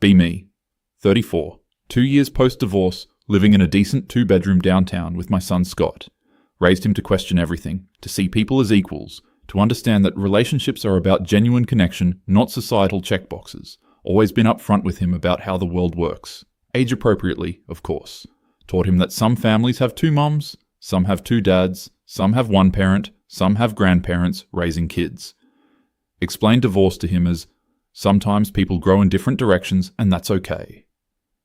Be me. 34. 2 years post-divorce, living in a decent 2-bedroom downtown with my son Scott. Raised him to question everything, to see people as equals, to understand that relationships are about genuine connection, not societal checkboxes. Always been upfront with him about how the world works. Age appropriately, of course. Taught him that some families have 2 moms, some have 2 dads, some have 1 parent, some have grandparents raising kids. Explained divorce to him as, sometimes people grow in different directions and that's okay.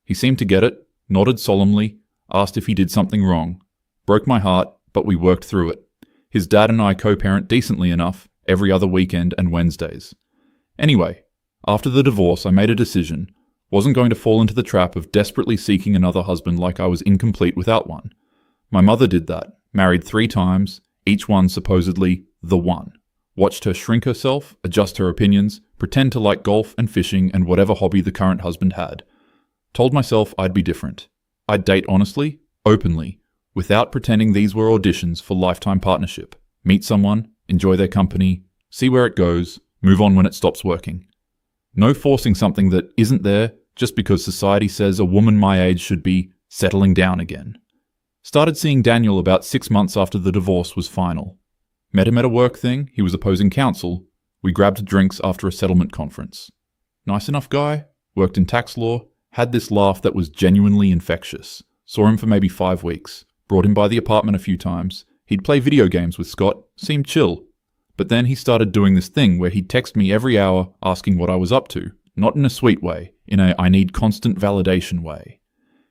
He seemed to get it, nodded solemnly, asked if he did something wrong. Broke my heart, but we worked through it. His dad and I co-parent decently enough, every other weekend and Wednesdays. Anyway, after the divorce I made a decision. Wasn't going to fall into the trap of desperately seeking another husband like I was incomplete without one. My mother did that, married 3 times, each one supposedly the one. Watched her shrink herself, adjust her opinions, pretend to like golf and fishing and whatever hobby the current husband had. Told myself I'd be different. I'd date honestly, openly, without pretending these were auditions for lifetime partnership. Meet someone, enjoy their company, see where it goes, move on when it stops working. No forcing something that isn't there just because society says a woman my age should be settling down again. Started seeing Daniel about 6 months after the divorce was final. Met him at a work thing, he was opposing counsel. We grabbed drinks after a settlement conference. Nice enough guy, worked in tax law, had this laugh that was genuinely infectious. Saw him for maybe 5 weeks, brought him by the apartment a few times. He'd play video games with Scott, seemed chill. But then he started doing this thing where he'd text me every hour asking what I was up to. Not in a sweet way, in a I need constant validation way.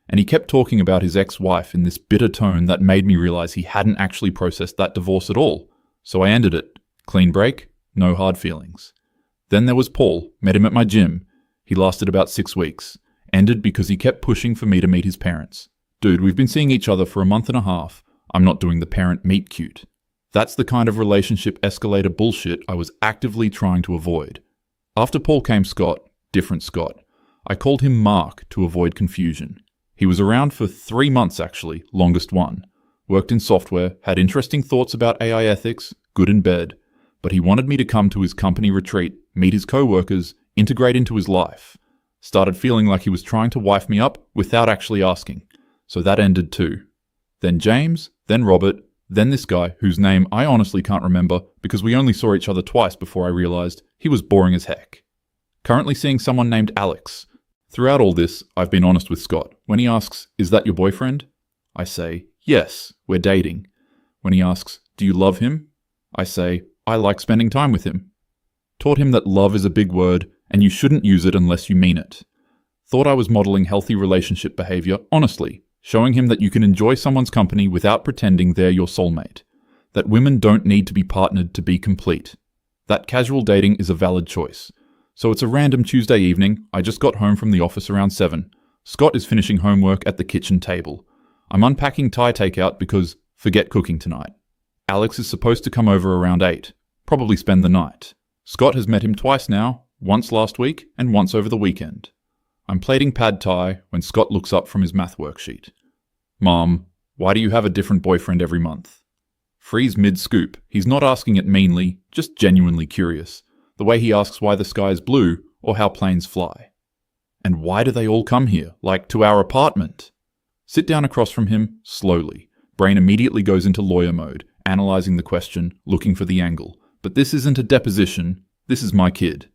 And he kept talking about his ex-wife in this bitter tone that made me realize he hadn't actually processed that divorce at all. So I ended it. Clean break, no hard feelings. Then there was Paul, met him at my gym. He lasted about 6 weeks. Ended because he kept pushing for me to meet his parents. Dude, we've been seeing each other for a month and a half. I'm not doing the parent meet cute. That's the kind of relationship escalator bullshit I was actively trying to avoid. After Paul came Scott, different Scott. I called him Mark to avoid confusion. He was around for 3 months actually, longest one. Worked in software, had interesting thoughts about AI ethics, good in bed. But he wanted me to come to his company retreat, meet his co-workers, integrate into his life. Started feeling like he was trying to wife me up without actually asking. So that ended too. Then James, then Robert, then this guy whose name I honestly can't remember because we only saw each other twice before I realized he was boring as heck. Currently seeing someone named Alex. Throughout all this, I've been honest with Scott. When he asks, "Is that your boyfriend?" I say, "Yes, we're dating." When he asks, "Do you love him?" I say, "I like spending time with him." Taught him that love is a big word and you shouldn't use it unless you mean it. Thought I was modeling healthy relationship behavior honestly, showing him that you can enjoy someone's company without pretending they're your soulmate. That women don't need to be partnered to be complete. That casual dating is a valid choice. So it's a random Tuesday evening, I just got home from the office around 7. Scott is finishing homework at the kitchen table. I'm unpacking Thai takeout because forget cooking tonight. Alex is supposed to come over around 8, probably spend the night. Scott has met him twice now, once last week and once over the weekend. I'm plating pad thai when Scott looks up from his math worksheet. "Mom, why do you have a different boyfriend every month?" Freeze mid-scoop. He's not asking it meanly, just genuinely curious. The way he asks why the sky is blue or how planes fly. And why do they all come here, like to our apartment? Sit down across from him, slowly. Brain immediately goes into lawyer mode, analyzing the question, looking for the angle. But this isn't a deposition, this is my kid.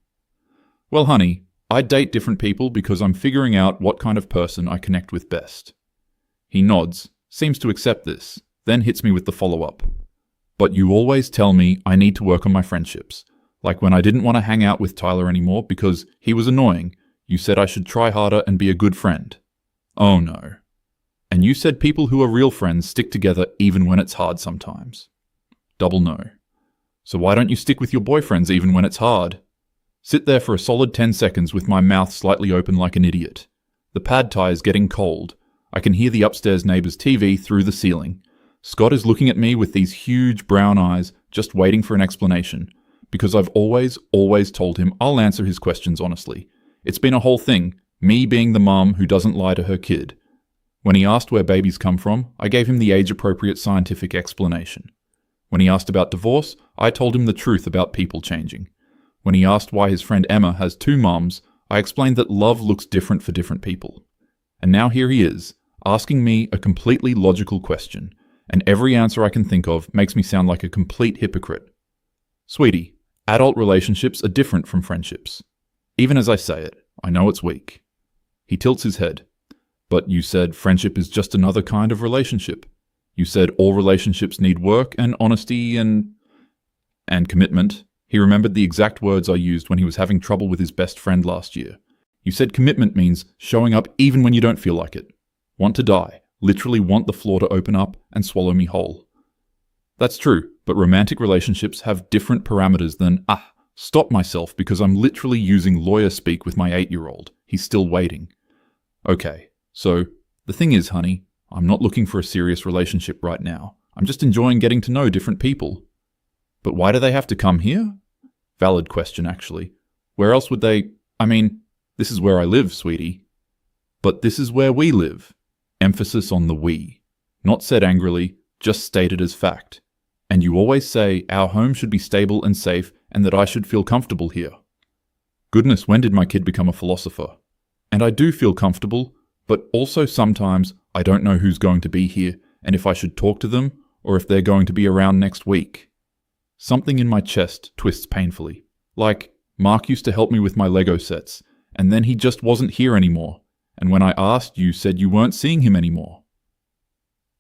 "Well, honey, I date different people because I'm figuring out what kind of person I connect with best." He nods, seems to accept this, then hits me with the follow-up. "But you always tell me I need to work on my friendships. Like when I didn't want to hang out with Tyler anymore because he was annoying, you said I should try harder and be a good friend." "Oh no." "And you said people who are real friends stick together even when it's hard sometimes." Double no. "So why don't you stick with your boyfriends even when it's hard?" Sit there for a solid 10 seconds with my mouth slightly open like an idiot. The pad thai is getting cold. I can hear the upstairs neighbor's TV through the ceiling. Scott is looking at me with these huge brown eyes, just waiting for an explanation. Because I've always told him I'll answer his questions honestly. It's been a whole thing, me being the mom who doesn't lie to her kid. When he asked where babies come from, I gave him the age-appropriate scientific explanation. When he asked about divorce, I told him the truth about people changing. When he asked why his friend Emma has 2 moms, I explained that love looks different for different people. And now here he is, asking me a completely logical question, and every answer I can think of makes me sound like a complete hypocrite. Sweetie, adult relationships are different from friendships. Even as I say it, I know it's weak. He tilts his head. But you said friendship is just another kind of relationship. You said all relationships need work and honesty and commitment. He remembered the exact words I used when he was having trouble with his best friend last year. You said commitment means showing up even when you don't feel like it. Want to die. Literally want the floor to open up and swallow me whole. That's true, but romantic relationships have different parameters than, stop myself because I'm literally using lawyer speak with my 8-year-old. He's still waiting. Okay, so the thing is, honey, I'm not looking for a serious relationship right now. I'm just enjoying getting to know different people. But why do they have to come here? Valid question, actually. Where else would they? I mean, this is where I live, sweetie. But this is where we live. Emphasis on the we. Not said angrily, just stated as fact. And you always say our home should be stable and safe and that I should feel comfortable here. Goodness, when did my kid become a philosopher? And I do feel comfortable, but also sometimes I don't know who's going to be here and if I should talk to them or if they're going to be around next week. Something in my chest twists painfully. Like, Mark used to help me with my Lego sets, and then he just wasn't here anymore. And when I asked, you said you weren't seeing him anymore.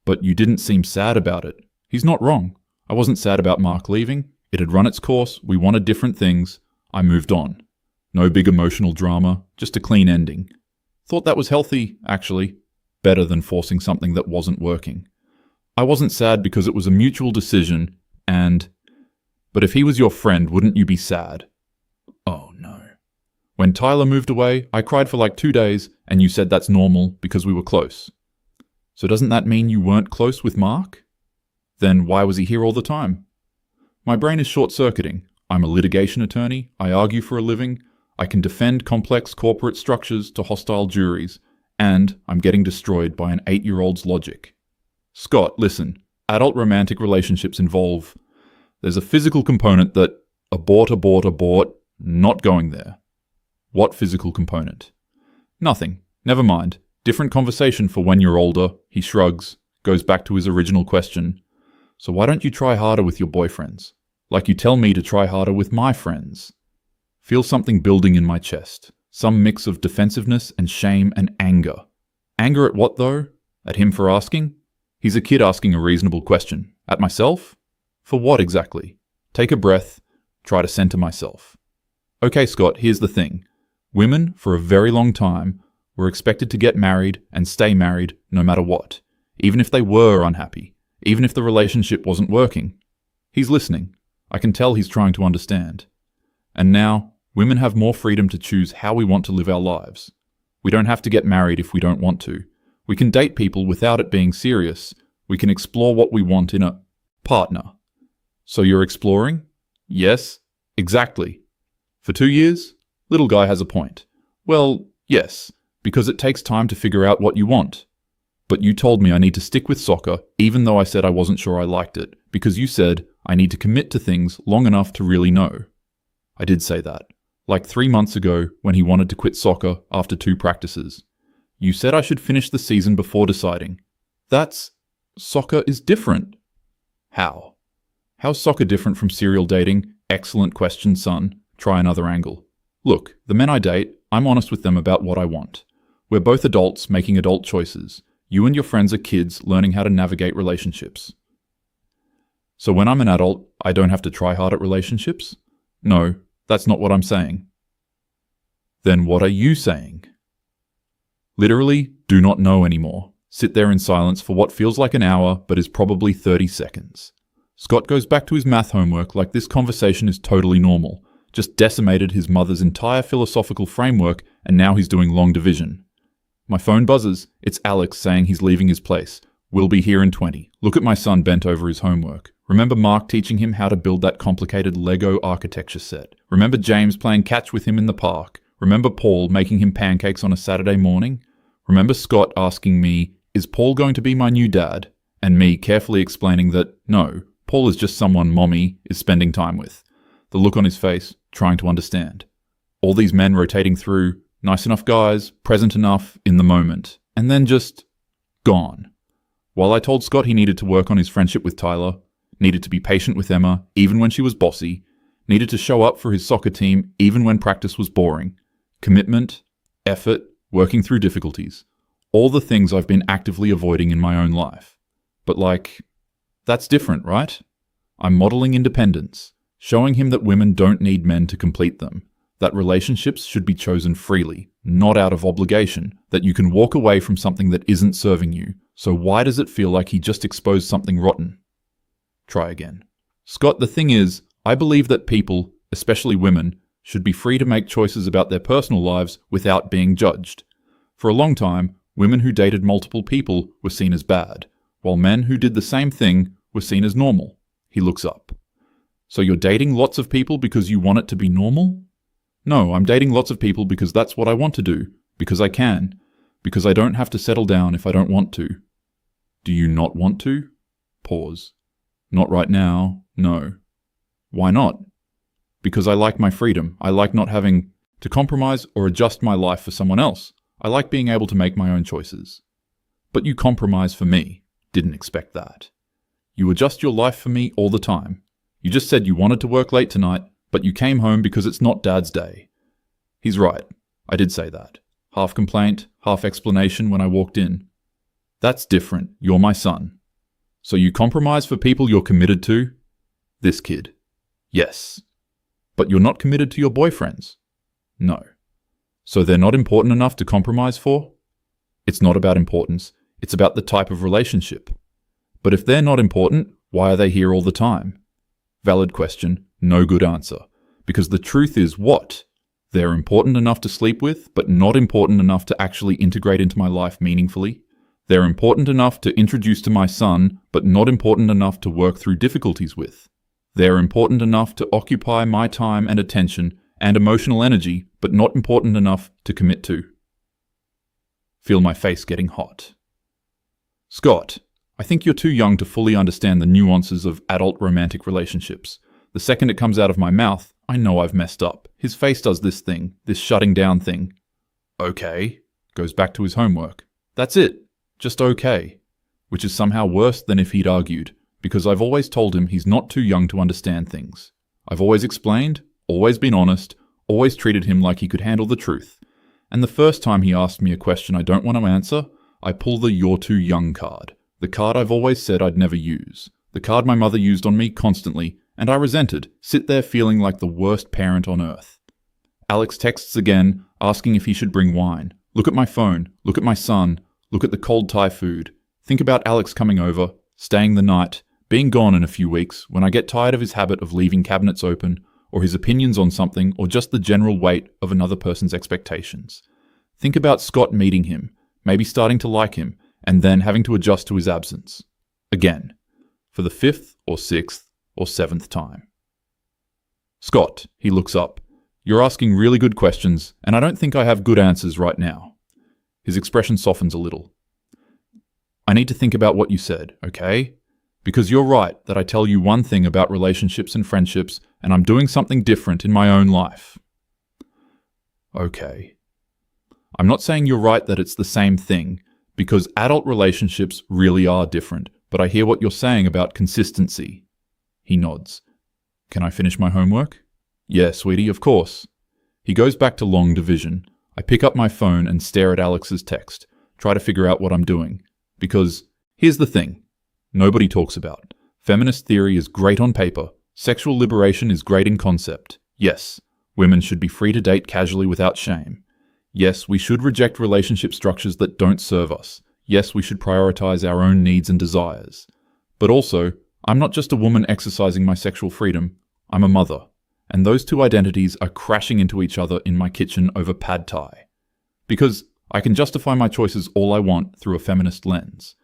But you didn't seem sad about it. He's not wrong. I wasn't sad about Mark leaving. It had run its course. We wanted different things. I moved on. No big emotional drama, just a clean ending. Thought that was healthy, actually. Better than forcing something that wasn't working. I wasn't sad because it was a mutual decision, but if he was your friend, wouldn't you be sad? Oh no. When Tyler moved away, I cried for like 2 days, and you said that's normal because we were close. So doesn't that mean you weren't close with Mark? Then why was he here all the time? My brain is short-circuiting. I'm a litigation attorney, I argue for a living, I can defend complex corporate structures to hostile juries, and I'm getting destroyed by an 8-year-old's logic. Scott, listen, adult romantic relationships involve... There's a physical component that... Abort, not going there. What physical component? Nothing. Never mind. Different conversation for when you're older. He shrugs, goes back to his original question. So why don't you try harder with your boyfriends? Like you tell me to try harder with my friends. Feel something building in my chest. Some mix of defensiveness and shame and anger. Anger at what though? At him for asking? He's a kid asking a reasonable question. At myself? For what exactly? Take a breath. Try to center myself. Okay, Scott, here's the thing. Women, for a very long time, were expected to get married and stay married no matter what. Even if they were unhappy. Even if the relationship wasn't working. He's listening. I can tell he's trying to understand. And now, women have more freedom to choose how we want to live our lives. We don't have to get married if we don't want to. We can date people without it being serious. We can explore what we want in a partner. So you're exploring? Yes, exactly. For 2 years? Little guy has a point. Well, yes, because it takes time to figure out what you want. But you told me I need to stick with soccer, even though I said I wasn't sure I liked it, because you said I need to commit to things long enough to really know. I did say that. Like 3 months ago, when he wanted to quit soccer after 2 practices. You said I should finish the season before deciding. Soccer is different. How? How's soccer different from serial dating? Excellent question, son. Try another angle. Look, the men I date, I'm honest with them about what I want. We're both adults making adult choices. You and your friends are kids learning how to navigate relationships. So when I'm an adult, I don't have to try hard at relationships? No, that's not what I'm saying. Then what are you saying? Literally, do not know anymore. Sit there in silence for what feels like an hour, but is probably 30 seconds. Scott goes back to his math homework like this conversation is totally normal. Just decimated his mother's entire philosophical framework, and now he's doing long division. My phone buzzes. It's Alex saying he's leaving his place. We'll be here in 20. Look at my son bent over his homework. Remember Mark teaching him how to build that complicated Lego architecture set. Remember James playing catch with him in the park. Remember Paul making him pancakes on a Saturday morning. Remember Scott asking me, is Paul going to be my new dad? And me carefully explaining that, no, Paul is just someone Mommy is spending time with. The look on his face, trying to understand. All these men rotating through, nice enough guys, present enough, in the moment, and then just gone. While I told Scott he needed to work on his friendship with Tyler, needed to be patient with Emma even when she was bossy, needed to show up for his soccer team even when practice was boring, commitment, effort, working through difficulties, all the things I've been actively avoiding in my own life. But that's different, right? I'm modeling independence, showing him that women don't need men to complete them, that relationships should be chosen freely, not out of obligation, that you can walk away from something that isn't serving you. So why does it feel like he just exposed something rotten? Try again. Scott, the thing is, I believe that people, especially women, should be free to make choices about their personal lives without being judged. For a long time, women who dated multiple people were seen as bad, while men who did the same thing were seen as normal. He looks up. So you're dating lots of people because you want it to be normal? No, I'm dating lots of people because that's what I want to do, because I can, because I don't have to settle down if I don't want to. Do you not want to? Pause. Not right now, no. Why not? Because I like my freedom. I like not having to compromise or adjust my life for someone else. I like being able to make my own choices. But you compromise for me. Didn't expect that. You adjust your life for me all the time. You just said you wanted to work late tonight, but you came home because it's not Dad's day. He's right. I did say that. Half complaint, half explanation when I walked in. That's different. You're my son. So you compromise for people you're committed to? This kid. Yes. But you're not committed to your boyfriends? No. So they're not important enough to compromise for? It's not about importance. It's about the type of relationship. But if they're not important, why are they here all the time? Valid question, no good answer. Because the truth is what? They're important enough to sleep with, but not important enough to actually integrate into my life meaningfully. They're important enough to introduce to my son, but not important enough to work through difficulties with. They're important enough to occupy my time and attention and emotional energy, but not important enough to commit to. Feel my face getting hot. Scott, I think you're too young to fully understand the nuances of adult romantic relationships. The second it comes out of my mouth, I know I've messed up. His face does this thing, this shutting down thing. Okay. Goes back to his homework. That's it. Just okay. Which is somehow worse than if he'd argued, because I've always told him he's not too young to understand things. I've always explained, always been honest, always treated him like he could handle the truth. And the first time he asked me a question I don't want to answer, I pull the "you're too young" card. The card I've always said I'd never use. The card my mother used on me constantly, and I resented, sit there feeling like the worst parent on earth. Alex texts again, asking if he should bring wine. Look at my phone, look at my son, look at the cold Thai food. Think about Alex coming over, staying the night, being gone in a few weeks when I get tired of his habit of leaving cabinets open, or his opinions on something, or just the general weight of another person's expectations. Think about Scott meeting him, maybe starting to like him, and then having to adjust to his absence. Again, for the 5th or 6th or 7th time. Scott, he looks up. You're asking really good questions, and I don't think I have good answers right now. His expression softens a little. I need to think about what you said, okay? Because you're right that I tell you one thing about relationships and friendships, and I'm doing something different in my own life. Okay. I'm not saying you're right that it's the same thing, because adult relationships really are different, but I hear what you're saying about consistency. He nods. Can I finish my homework? Yeah, sweetie, of course. He goes back to long division. I pick up my phone and stare at Alex's text, try to figure out what I'm doing. Because here's the thing. Nobody talks about. Feminist theory is great on paper. Sexual liberation is great in concept. Yes, women should be free to date casually without shame. Yes, we should reject relationship structures that don't serve us. Yes, we should prioritize our own needs and desires. But also, I'm not just a woman exercising my sexual freedom. I'm a mother. And those two identities are crashing into each other in my kitchen over pad thai. Because I can justify my choices all I want through a feminist lens.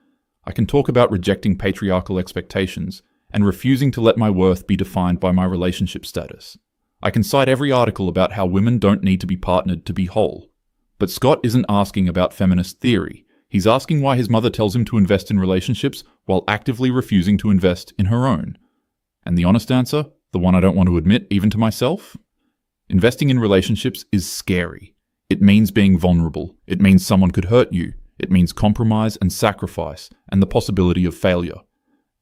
I can talk about rejecting patriarchal expectations and refusing to let my worth be defined by my relationship status. I can cite every article about how women don't need to be partnered to be whole. But Scott isn't asking about feminist theory. He's asking why his mother tells him to invest in relationships while actively refusing to invest in her own. And the honest answer, the one I don't want to admit even to myself? Investing in relationships is scary. It means being vulnerable. It means someone could hurt you. It means compromise and sacrifice and the possibility of failure.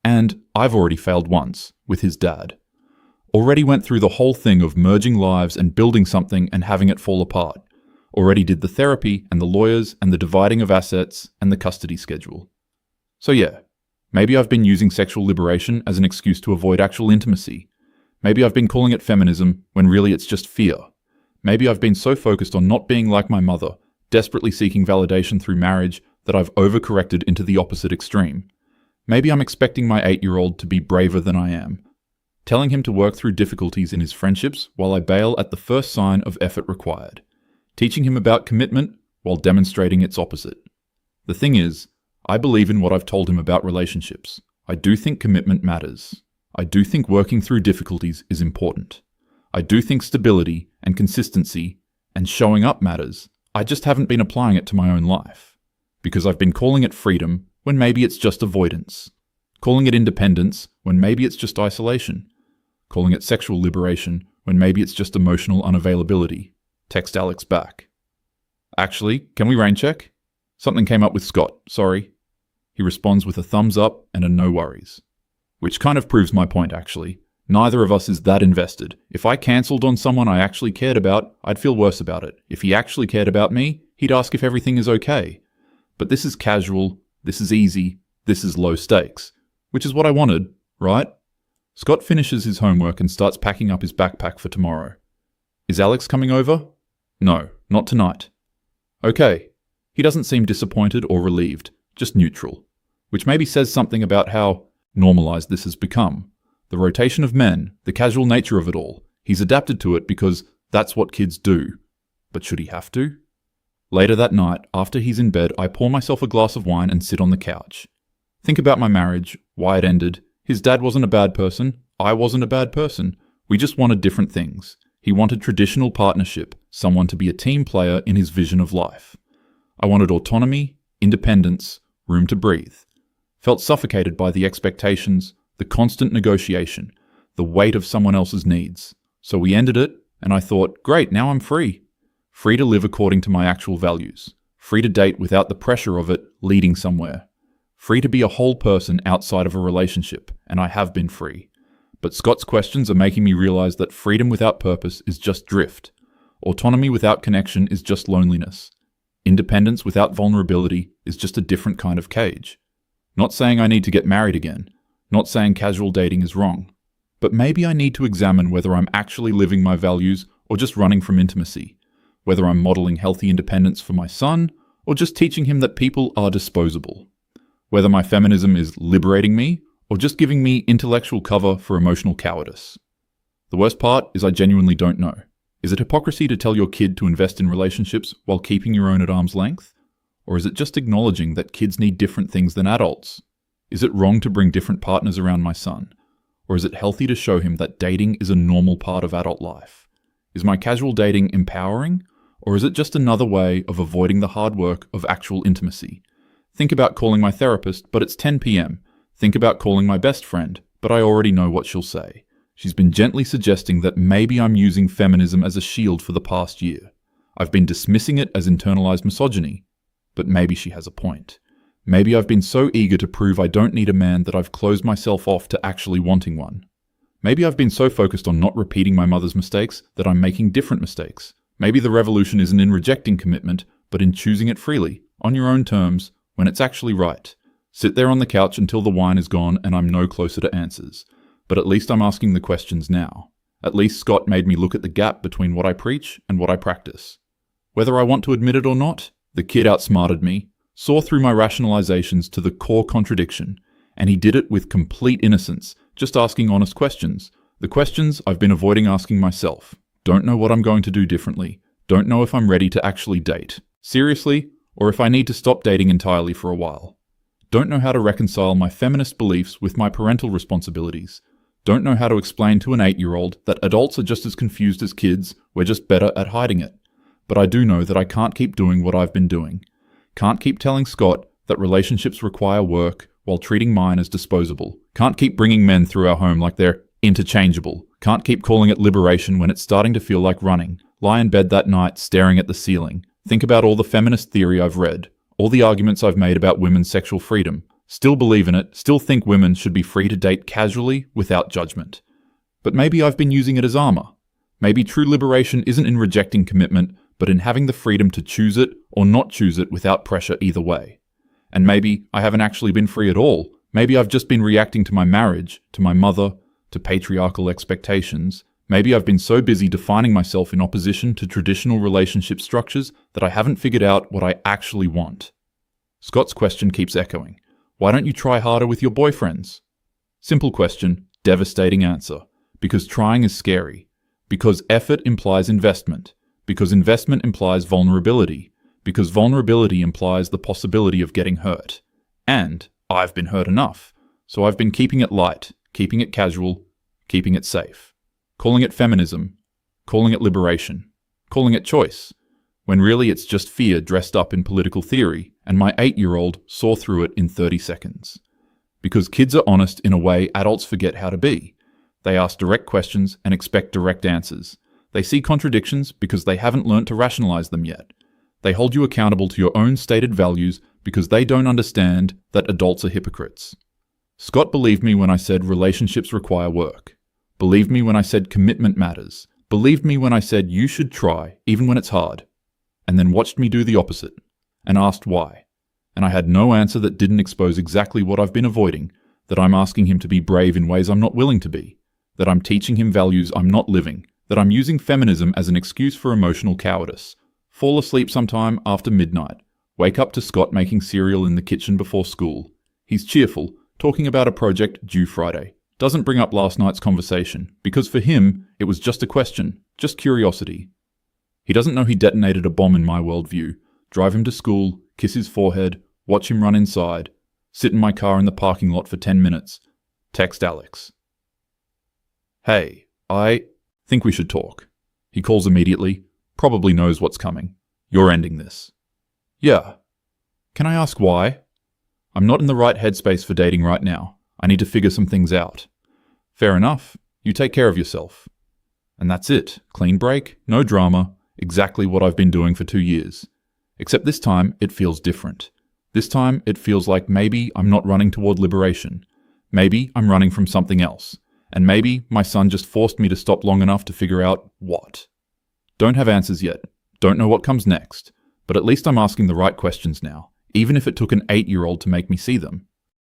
And I've already failed once, with his dad. Already went through the whole thing of merging lives and building something and having it fall apart. Already did the therapy and the lawyers and the dividing of assets and the custody schedule. So yeah, maybe I've been using sexual liberation as an excuse to avoid actual intimacy. Maybe I've been calling it feminism when really it's just fear. Maybe I've been so focused on not being like my mother, desperately seeking validation through marriage, that I've overcorrected into the opposite extreme. Maybe I'm expecting my 8-year-old to be braver than I am, telling him to work through difficulties in his friendships while I bail at the first sign of effort required, teaching him about commitment while demonstrating its opposite. The thing is, I believe in what I've told him about relationships. I do think commitment matters. I do think working through difficulties is important. I do think stability and consistency and showing up matters. I just haven't been applying it to my own life. Because I've been calling it freedom when maybe it's just avoidance. Calling it independence when maybe it's just isolation. Calling it sexual liberation when maybe it's just emotional unavailability. Text Alex back. Actually, can we rain check? Something came up with Scott, sorry. He responds with a thumbs up and a no worries. Which kind of proves my point, actually. Neither of us is that invested. If I cancelled on someone I actually cared about, I'd feel worse about it. If he actually cared about me, he'd ask if everything is okay. But this is casual, this is easy, this is low stakes. Which is what I wanted, right? Scott finishes his homework and starts packing up his backpack for tomorrow. Is Alex coming over? No, not tonight. Okay. He doesn't seem disappointed or relieved, just neutral. Which maybe says something about how normalized this has become. The rotation of men, the casual nature of it all. He's adapted to it because that's what kids do. But should he have to? Later that night, after he's in bed, I pour myself a glass of wine and sit on the couch. Think about my marriage, why it ended. His dad wasn't a bad person. I wasn't a bad person. We just wanted different things. He wanted traditional partnership, someone to be a team player in his vision of life. I wanted autonomy, independence, room to breathe. Felt suffocated by the expectations, the constant negotiation, the weight of someone else's needs. So we ended it, and I thought, great, now I'm free. Free to live according to my actual values. Free to date without the pressure of it leading somewhere. Free to be a whole person outside of a relationship, and I have been free. But Scott's questions are making me realize that freedom without purpose is just drift. Autonomy without connection is just loneliness. Independence without vulnerability is just a different kind of cage. Not saying I need to get married again. Not saying casual dating is wrong. But maybe I need to examine whether I'm actually living my values or just running from intimacy. Whether I'm modeling healthy independence for my son or just teaching him that people are disposable. Whether my feminism is liberating me or just giving me intellectual cover for emotional cowardice. The worst part is I genuinely don't know. Is it hypocrisy to tell your kid to invest in relationships while keeping your own at arm's length? Or is it just acknowledging that kids need different things than adults? Is it wrong to bring different partners around my son? Or is it healthy to show him that dating is a normal part of adult life? Is my casual dating empowering? Or is it just another way of avoiding the hard work of actual intimacy? Think about calling my therapist, but it's 10 p.m. Think about calling my best friend, but I already know what she'll say. She's been gently suggesting that maybe I'm using feminism as a shield for the past year. I've been dismissing it as internalized misogyny, but maybe she has a point. Maybe I've been so eager to prove I don't need a man that I've closed myself off to actually wanting one. Maybe I've been so focused on not repeating my mother's mistakes that I'm making different mistakes. Maybe the revolution isn't in rejecting commitment, but in choosing it freely, on your own terms, when it's actually right. Sit there on the couch until the wine is gone and I'm no closer to answers. But at least I'm asking the questions now. At least Scott made me look at the gap between what I preach and what I practice. Whether I want to admit it or not, the kid outsmarted me, saw through my rationalizations to the core contradiction, and he did it with complete innocence, just asking honest questions. The questions I've been avoiding asking myself. Don't know what I'm going to do differently. Don't know if I'm ready to actually date. Seriously, or if I need to stop dating entirely for a while. Don't know how to reconcile my feminist beliefs with my parental responsibilities. Don't know how to explain to an 8-year-old that adults are just as confused as kids, we're just better at hiding it. But I do know that I can't keep doing what I've been doing. Can't keep telling Scott that relationships require work while treating mine as disposable. Can't keep bringing men through our home like they're interchangeable. Can't keep calling it liberation when it's starting to feel like running. Lie in bed that night, staring at the ceiling. Think about all the feminist theory I've read, all the arguments I've made about women's sexual freedom. Still believe in it, still think women should be free to date casually, without judgment. But maybe I've been using it as armor. Maybe true liberation isn't in rejecting commitment, but in having the freedom to choose it or not choose it without pressure either way. And maybe I haven't actually been free at all. Maybe I've just been reacting to my marriage, to my mother, to patriarchal expectations. Maybe I've been so busy defining myself in opposition to traditional relationship structures that I haven't figured out what I actually want. Scott's question keeps echoing. Why don't you try harder with your boyfriends? Simple question, devastating answer. Because trying is scary. Because effort implies investment. Because investment implies vulnerability. Because vulnerability implies the possibility of getting hurt. And I've been hurt enough. So I've been keeping it light, keeping it casual, keeping it safe. Calling it feminism. Calling it liberation. Calling it choice. When really it's just fear dressed up in political theory, and my 8-year-old saw through it in 30 seconds. Because kids are honest in a way adults forget how to be. They ask direct questions and expect direct answers. They see contradictions because they haven't learnt to rationalize them yet. They hold you accountable to your own stated values because they don't understand that adults are hypocrites. Scott believed me when I said relationships require work. Believed me when I said commitment matters. Believed me when I said you should try, even when it's hard. And then watched me do the opposite, and asked why. And I had no answer that didn't expose exactly what I've been avoiding, that I'm asking him to be brave in ways I'm not willing to be, that I'm teaching him values I'm not living, that I'm using feminism as an excuse for emotional cowardice. Fall asleep sometime after midnight. Wake up to Scott making cereal in the kitchen before school. He's cheerful, talking about a project due Friday. Doesn't bring up last night's conversation, because for him, it was just a question, just curiosity. He doesn't know he detonated a bomb in my worldview. Drive him to school, kiss his forehead, watch him run inside, sit in my car in the parking lot for 10 minutes. Text Alex. Hey, I think we should talk. He calls immediately, probably knows what's coming. You're ending this. Yeah. Can I ask why? I'm not in the right headspace for dating right now. I need to figure some things out. Fair enough. You take care of yourself. And that's it. Clean break, no drama, exactly what I've been doing for 2 years. Except this time, it feels different. This time, it feels like maybe I'm not running toward liberation. Maybe I'm running from something else. And maybe my son just forced me to stop long enough to figure out what. Don't have answers yet. Don't know what comes next. But at least I'm asking the right questions now, even if it took an 8-year-old to make me see them.